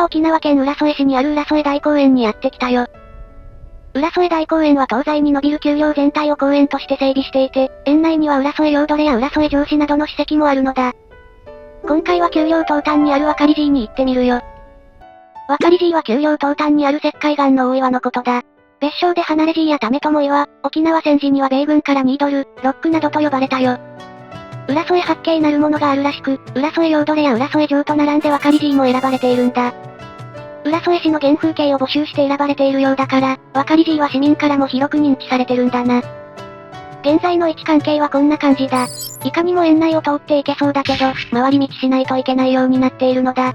沖縄県浦添市にある浦添大公園にやってきたよ。浦添大公園は東西に伸びる丘陵全体を公園として整備していて、園内には浦添ヨードレや浦添城址などの史跡もあるのだ。今回は丘陵東端にある渡寺に行ってみるよ。渡寺は丘陵東端にある石灰岩の大岩のことだ。別称で離れ寺や為朝岩、沖縄戦時には米軍からニードル、ロックなどと呼ばれたよ。浦添八景なるものがあるらしく、浦添ヨードレや浦添城と並んで渡寺も選ばれているんだ。浦添市の原風景を募集して選ばれているようだから、渡寺は市民からも広く認知されてるんだな。現在の位置関係はこんな感じだ。いかにも園内を通っていけそうだけど、回り道しないといけないようになっているのだ。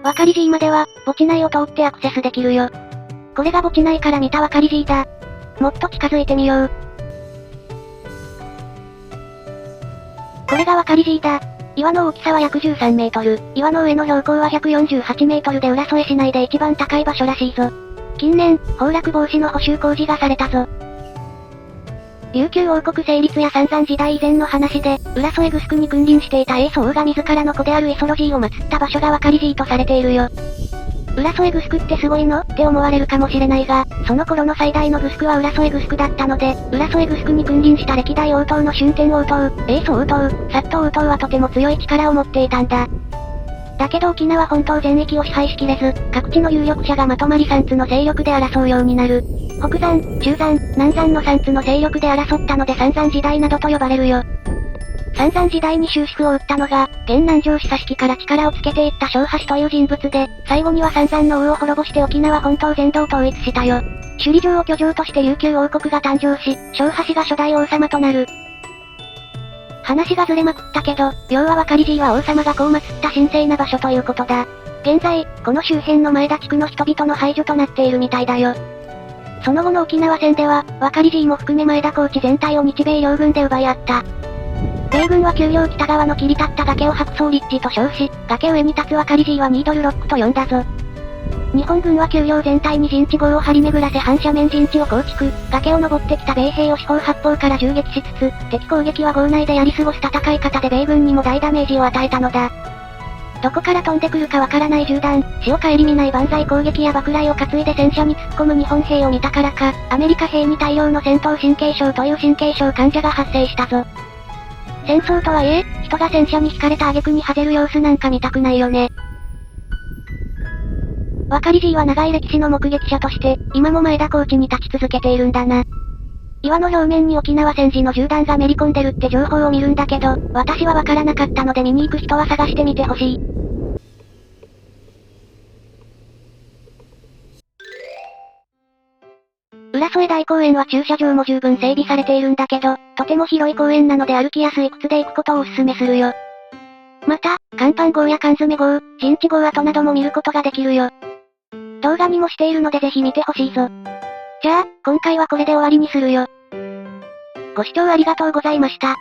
渡寺までは、墓地内を通ってアクセスできるよ。これが墓地内から見た渡寺だ。もっと近づいてみよう。これが渡寺だ。岩の大きさは約13メートル、岩の上の標高は148メートルで浦添市内で一番高い場所らしいぞ。近年、崩落防止の補修工事がされたぞ。琉球王国成立や三山時代以前の話で、浦添城に君臨していた英祖王が自らの子であるイソロジーを祀った場所が渡寺とされているよ。浦添城ってすごいのって思われるかもしれないが、その頃の最大の城は浦添城だったので、浦添城に君臨した歴代王党の春天王党、英祖王党、薩東王党はとても強い力を持っていたんだ。だけど沖縄本島全域を支配しきれず、各地の有力者がまとまり3つの勢力で争うようになる。北山、中山、南山の3つの勢力で争ったので三山時代などと呼ばれるよ。三山時代に終止符を打ったのが、現南城市佐敷から力をつけていった小橋という人物で、最後には三山の王を滅ぼして沖縄本島全土を統一したよ。首里城を居城として琉球王国が誕生し、小橋が初代王様となる。話がずれまくったけど、要は渡寺は王様がこう祀った神聖な場所ということだ。現在、この周辺の前田地区の人々の排除となっているみたいだよ。その後の沖縄戦では、渡寺も含め前田高地全体を日米両軍で奪い合った。米軍は丘陵北側の切り立った崖を白草立地と称し、崖上に立つ渡寺はニードルロックと呼んだぞ。日本軍は丘陵全体に陣地壕を張り巡らせ反斜面陣地を構築、崖を登ってきた米兵を四方八方から銃撃しつつ、敵攻撃は壕内でやり過ごす戦い方で米軍にも大ダメージを与えたのだ。どこから飛んでくるかわからない銃弾、死を顧みない万歳攻撃や爆雷を担いで戦車に突っ込む日本兵を見たからか、アメリカ兵に大量の戦闘神経症という神経症患者が発生したぞ。戦争とはいえ、人が戦車に引かれた挙句に恥ぜる様子なんか見たくないよね。渡寺は長い歴史の目撃者として、今も前田高地に立ち続けているんだな。岩の表面に沖縄戦時の銃弾がめり込んでるって情報を見るんだけど、私はわからなかったので見に行く人は探してみてほしい。浦添大公園は駐車場も十分整備されているんだけど、とても広い公園なので歩きやすい靴で行くことをお勧めするよ。また、甲板号や缶詰号、陣地号跡なども見ることができるよ。動画にもしているのでぜひ見てほしいぞ。じゃあ、今回はこれで終わりにするよ。ご視聴ありがとうございました。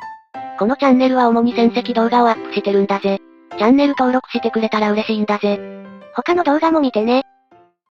このチャンネルは主に戦績動画をアップしてるんだぜ。チャンネル登録してくれたら嬉しいんだぜ。他の動画も見てね。